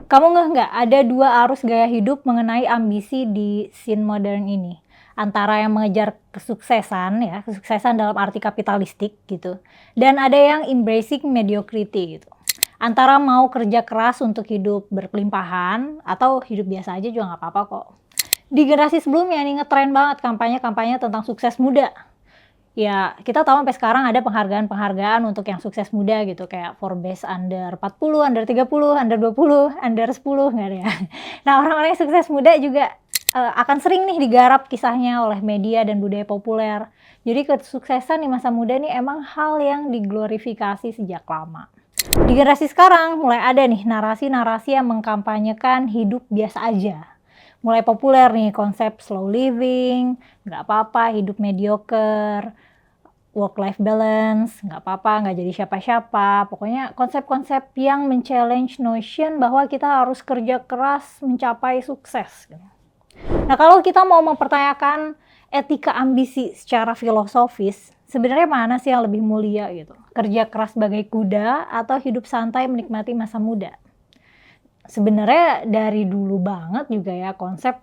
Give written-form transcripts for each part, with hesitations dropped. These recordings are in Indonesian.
Kamu ngeh nggak, ada dua arus gaya hidup mengenai ambisi di scene modern ini. Antara yang mengejar kesuksesan ya, kesuksesan dalam arti kapitalistik gitu, dan ada yang embracing mediocrity gitu. Antara mau kerja keras untuk hidup berkelimpahan, atau hidup biasa aja juga nggak apa-apa kok. Di generasi sebelumnya nih ngetren banget kampanye-kampanye tentang sukses muda. Ya, kita tahu sampai sekarang ada penghargaan-penghargaan untuk yang sukses muda gitu, kayak Forbes under 40, under 30, under 20, under 10, nggak ada ya. Nah, orang-orang yang sukses muda juga akan sering nih digarap kisahnya oleh media dan budaya populer. Jadi kesuksesan di masa muda nih emang hal yang diglorifikasi sejak lama. Di generasi sekarang mulai ada nih narasi-narasi yang mengkampanyekan hidup biasa aja. Mulai populer nih konsep slow living, nggak apa-apa hidup mediocre, work-life balance, nggak apa-apa, nggak jadi siapa-siapa. Pokoknya konsep-konsep yang men-challenge notion bahwa kita harus kerja keras mencapai sukses. Nah, kalau kita mau mempertanyakan etika ambisi secara filosofis, sebenarnya mana sih yang lebih mulia gitu? Kerja keras sebagai kuda atau hidup santai menikmati masa muda? Sebenarnya dari dulu banget juga ya konsep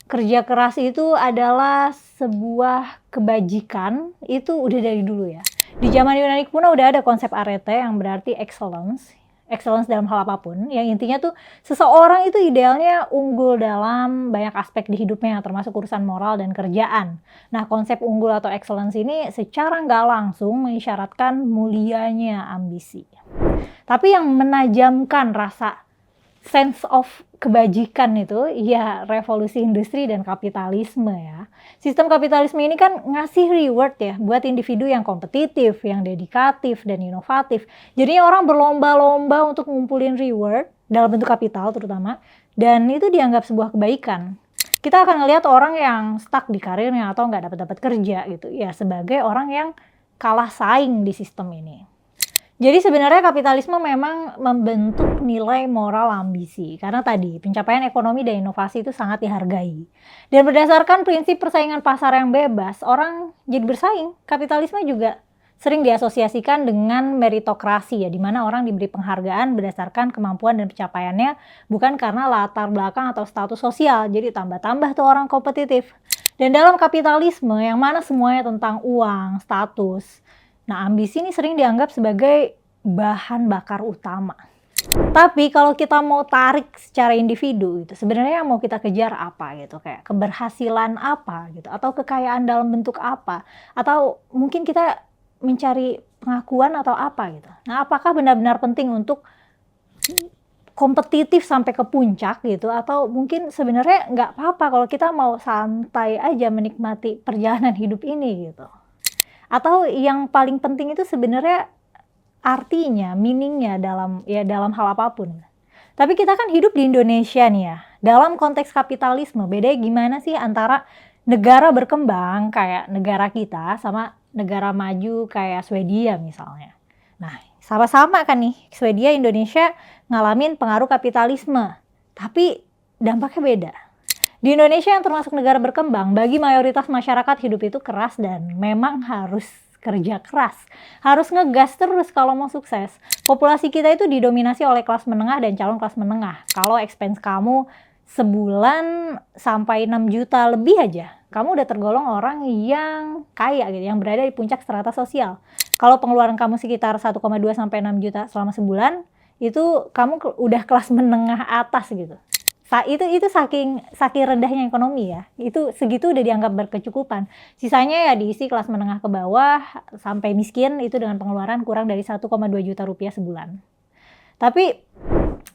kerja keras itu adalah sebuah kebajikan, itu udah dari dulu ya. Di zaman Yunani kuno udah ada konsep arete yang berarti excellence, excellence dalam hal apapun, yang intinya tuh seseorang itu idealnya unggul dalam banyak aspek di hidupnya, termasuk urusan moral dan kerjaan. Nah, konsep unggul atau excellence ini secara nggak langsung mengisyaratkan mulianya ambisi. Tapi yang menajamkan rasa sense of kebajikan itu, ya revolusi industri dan kapitalisme ya. Sistem kapitalisme ini kan ngasih reward ya buat individu yang kompetitif, yang dedikatif, dan inovatif. Jadinya orang berlomba-lomba untuk ngumpulin reward dalam bentuk kapital terutama, dan itu dianggap sebuah kebaikan. Kita akan ngelihat orang yang stuck di karirnya atau nggak dapat kerja gitu, ya sebagai orang yang kalah saing di sistem ini. Jadi sebenarnya kapitalisme memang membentuk nilai moral ambisi, karena tadi pencapaian ekonomi dan inovasi itu sangat dihargai. Dan berdasarkan prinsip persaingan pasar yang bebas, orang jadi bersaing. Kapitalisme juga sering diasosiasikan dengan meritokrasi ya, di mana orang diberi penghargaan berdasarkan kemampuan dan pencapaiannya, bukan karena latar belakang atau status sosial. Jadi tambah-tambah tuh orang kompetitif. Dan dalam kapitalisme yang mana semuanya tentang uang, status, nah, ambisi ini sering dianggap sebagai bahan bakar utama. Tapi kalau kita mau tarik secara individu gitu, sebenarnya yang mau kita kejar apa gitu, kayak keberhasilan apa gitu, atau kekayaan dalam bentuk apa, atau mungkin kita mencari pengakuan atau apa gitu. Nah, apakah benar-benar penting untuk kompetitif sampai ke puncak gitu, atau mungkin sebenarnya nggak apa-apa kalau kita mau santai aja menikmati perjalanan hidup ini gitu. Atau yang paling penting itu sebenarnya artinya, meaning-nya dalam hal apapun. Tapi kita kan hidup di Indonesia nih ya, dalam konteks kapitalisme, bedanya gimana sih antara negara berkembang kayak negara kita sama negara maju kayak Swedia misalnya. Nah, sama-sama kan nih, Swedia, Indonesia ngalamin pengaruh kapitalisme, tapi dampaknya beda. Di Indonesia yang termasuk negara berkembang, bagi mayoritas masyarakat hidup itu keras dan memang harus kerja keras. Harus ngegas terus kalau mau sukses. Populasi kita itu didominasi oleh kelas menengah dan calon kelas menengah. Kalau expense kamu sebulan sampai 6 juta lebih aja, kamu udah tergolong orang yang kaya gitu, yang berada di puncak strata sosial. Kalau pengeluaran kamu sekitar 1,2 sampai 6 juta selama sebulan, itu kamu udah kelas menengah atas gitu. Itu saking rendahnya ekonomi ya, itu segitu udah dianggap berkecukupan. Sisanya ya diisi kelas menengah ke bawah sampai miskin, itu dengan pengeluaran kurang dari 1,2 juta rupiah sebulan. Tapi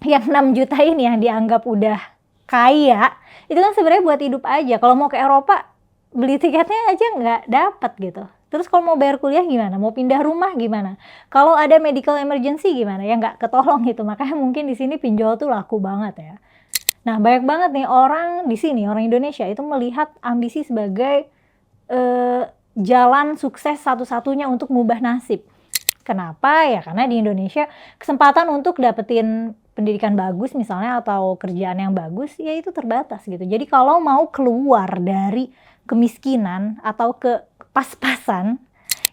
yang 6 juta ini yang dianggap udah kaya, itu kan sebenarnya buat hidup aja. Kalau mau ke Eropa, beli tiketnya aja nggak dapat gitu. Terus kalau mau bayar kuliah gimana? Mau pindah rumah gimana? Kalau ada medical emergency gimana? Ya nggak ketolong gitu. Makanya mungkin di sini pinjol tuh laku banget ya. Nah, banyak banget nih orang di sini, orang Indonesia itu melihat ambisi sebagai jalan sukses satu-satunya untuk mengubah nasib. Kenapa? Ya karena di Indonesia kesempatan untuk dapetin pendidikan bagus misalnya atau kerjaan yang bagus ya itu terbatas gitu. Jadi kalau mau keluar dari kemiskinan atau ke pas-pasan,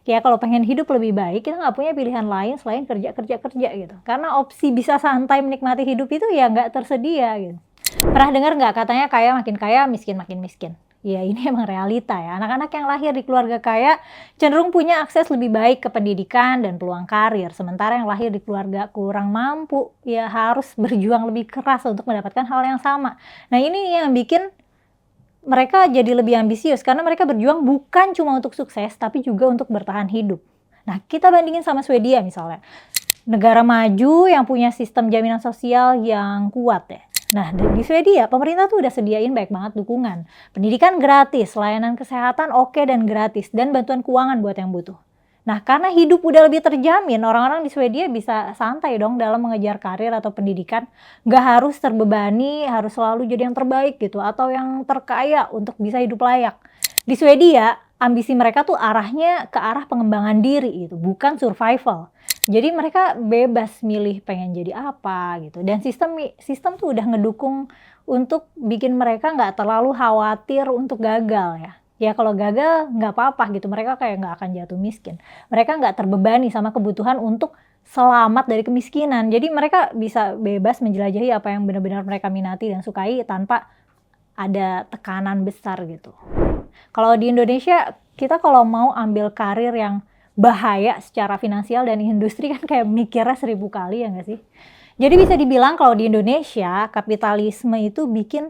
Ya kalau pengen hidup lebih baik, kita nggak punya pilihan lain selain kerja kerja kerja gitu. Karena opsi bisa santai menikmati hidup itu ya nggak tersedia gitu. Pernah dengar nggak katanya kaya, miskin makin miskin? Ya ini emang realita ya. Anak-anak yang lahir di keluarga kaya cenderung punya akses lebih baik ke pendidikan dan peluang karir. Sementara yang lahir di keluarga kurang mampu ya harus berjuang lebih keras untuk mendapatkan hal yang sama. Nah ini yang bikin mereka jadi lebih ambisius karena mereka berjuang bukan cuma untuk sukses tapi juga untuk bertahan hidup. Nah kita bandingin sama Swedia misalnya. Negara maju yang punya sistem jaminan sosial yang kuat ya. Nah, di Swedia pemerintah tuh udah sediain banyak banget dukungan. Pendidikan gratis, layanan kesehatan oke dan gratis, dan bantuan keuangan buat yang butuh. Nah, karena hidup udah lebih terjamin, orang-orang di Swedia bisa santai dong dalam mengejar karir atau pendidikan. Nggak harus terbebani, harus selalu jadi yang terbaik gitu, atau yang terkaya untuk bisa hidup layak. Di Swedia, ambisi mereka tuh arahnya ke arah pengembangan diri gitu, bukan survival. Jadi mereka bebas milih pengen jadi apa gitu, dan sistem tuh udah ngedukung untuk bikin mereka nggak terlalu khawatir untuk gagal ya. Ya kalau gagal nggak apa-apa gitu, mereka kayak nggak akan jatuh miskin. Mereka nggak terbebani sama kebutuhan untuk selamat dari kemiskinan. Jadi mereka bisa bebas menjelajahi apa yang benar-benar mereka minati dan sukai tanpa ada tekanan besar gitu. Kalau di Indonesia, kita kalau mau ambil karir yang bahaya secara finansial dan industri kan kayak mikirnya 1000 kali ya nggak sih? Jadi bisa dibilang kalau di Indonesia, kapitalisme itu bikin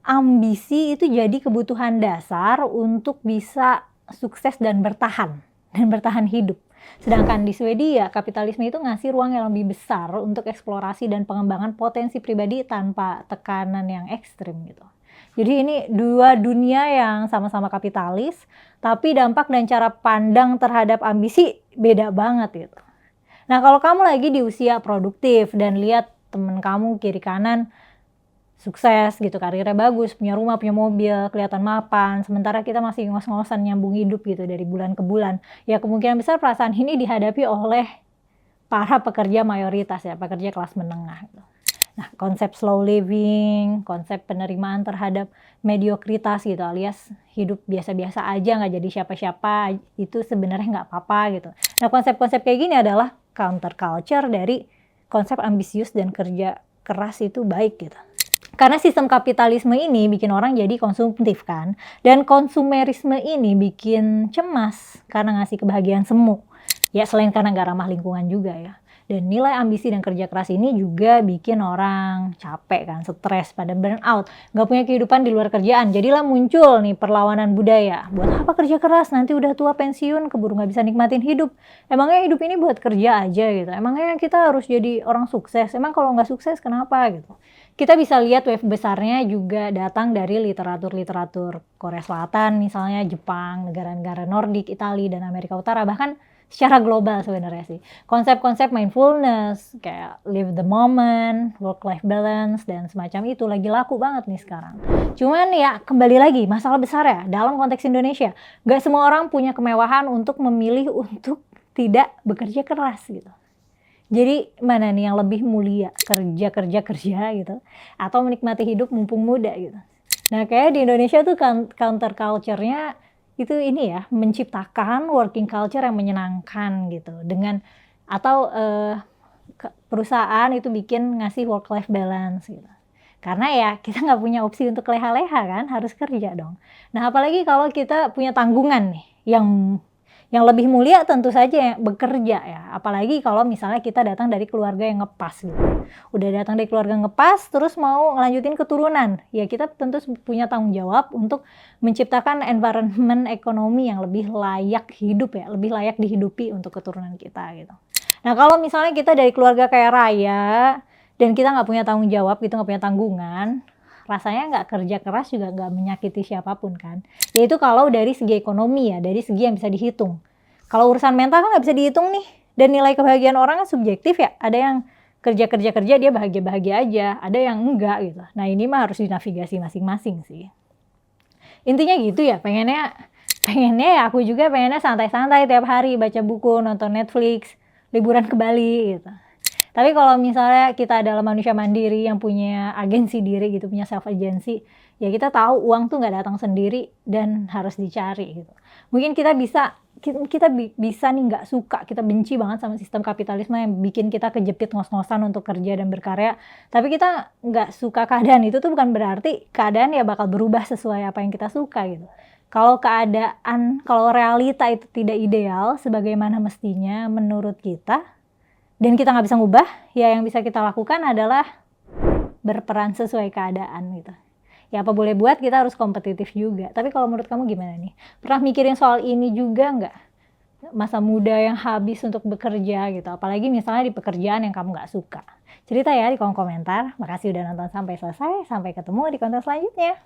ambisi itu jadi kebutuhan dasar untuk bisa sukses dan bertahan hidup. Sedangkan di Swedia, kapitalisme itu ngasih ruang yang lebih besar untuk eksplorasi dan pengembangan potensi pribadi tanpa tekanan yang ekstrim gitu. Jadi ini dua dunia yang sama-sama kapitalis, tapi dampak dan cara pandang terhadap ambisi beda banget gitu. Nah kalau kamu lagi di usia produktif dan lihat temen kamu kiri kanan sukses gitu, karirnya bagus, punya rumah, punya mobil, kelihatan mapan, sementara kita masih ngos-ngosan nyambung hidup gitu dari bulan ke bulan. Ya kemungkinan besar perasaan ini dihadapi oleh para pekerja mayoritas ya, pekerja kelas menengah gitu. Nah, konsep slow living, konsep penerimaan terhadap mediokritas gitu, alias hidup biasa-biasa aja, nggak jadi siapa-siapa, itu sebenarnya nggak apa-apa gitu. Nah, konsep-konsep kayak gini adalah counter culture dari konsep ambisius dan kerja keras itu baik gitu. Karena sistem kapitalisme ini bikin orang jadi konsumtif kan, dan konsumerisme ini bikin cemas karena ngasih kebahagiaan semu. Ya selain karena nggak ramah lingkungan juga ya. Dan nilai ambisi dan kerja keras ini juga bikin orang capek kan, stres, pada burnout, nggak punya kehidupan di luar kerjaan. Jadilah muncul nih perlawanan budaya. Buat apa kerja keras? Nanti udah tua pensiun, keburu nggak bisa nikmatin hidup. Emangnya hidup ini buat kerja aja gitu? Emangnya kita harus jadi orang sukses? Emang kalau nggak sukses kenapa gitu? Kita bisa lihat wave besarnya juga datang dari literatur-literatur Korea Selatan, misalnya Jepang, negara-negara Nordik, Italia, dan Amerika Utara, bahkan secara global sebenarnya sih. Konsep-konsep mindfulness, kayak live the moment, work-life balance, dan semacam itu lagi laku banget nih sekarang. Cuman ya kembali lagi, masalah besar ya, dalam konteks Indonesia, nggak semua orang punya kemewahan untuk memilih untuk tidak bekerja keras gitu. Jadi mana nih yang lebih mulia, kerja gitu, atau menikmati hidup mumpung muda gitu. Nah kayak di Indonesia tuh counter culture-nya itu ini ya, menciptakan working culture yang menyenangkan gitu, dengan atau perusahaan itu bikin ngasih work life balance gitu. Karena ya kita nggak punya opsi untuk leha-leha kan, harus kerja dong. Nah apalagi kalau kita punya tanggungan nih, yang lebih mulia tentu saja yang bekerja ya, apalagi kalau misalnya kita datang dari keluarga yang ngepas gitu. Udah datang dari keluarga ngepas, terus mau ngelanjutin keturunan, ya kita tentu punya tanggung jawab untuk menciptakan environment ekonomi yang lebih layak hidup ya, lebih layak dihidupi untuk keturunan kita gitu. Nah kalau misalnya kita dari keluarga kaya raya, dan kita nggak punya tanggung jawab gitu, nggak punya tanggungan, rasanya nggak kerja keras juga nggak menyakiti siapapun kan. Yaitu kalau dari segi ekonomi ya, dari segi yang bisa dihitung. Kalau urusan mental kan nggak bisa dihitung nih. Dan nilai kebahagiaan orang kan subjektif ya. Ada yang kerja dia bahagia-bahagia aja. Ada yang enggak gitu. Nah ini mah harus dinavigasi masing-masing sih. Intinya gitu ya, pengennya ya aku juga pengennya santai-santai tiap hari, baca buku, nonton Netflix, liburan ke Bali gitu. Tapi kalau misalnya kita adalah manusia mandiri yang punya agensi diri gitu, punya self agency, ya kita tahu uang tuh nggak datang sendiri dan harus dicari gitu. Mungkin kita bisa kita bisa nih nggak suka, kita benci banget sama sistem kapitalisme yang bikin kita kejepit ngos-ngosan untuk kerja dan berkarya, tapi kita nggak suka keadaan itu tuh bukan berarti keadaan ya bakal berubah sesuai apa yang kita suka gitu. Kalau realita itu tidak ideal sebagaimana mestinya menurut kita, dan kita nggak bisa ngubah, ya yang bisa kita lakukan adalah berperan sesuai keadaan gitu. Ya apa boleh buat, kita harus kompetitif juga. Tapi kalau menurut kamu gimana nih? Pernah mikirin soal ini juga nggak? Masa muda yang habis untuk bekerja gitu, apalagi misalnya di pekerjaan yang kamu nggak suka. Cerita ya di kolom komentar. Makasih udah nonton sampai selesai, sampai ketemu di konten selanjutnya.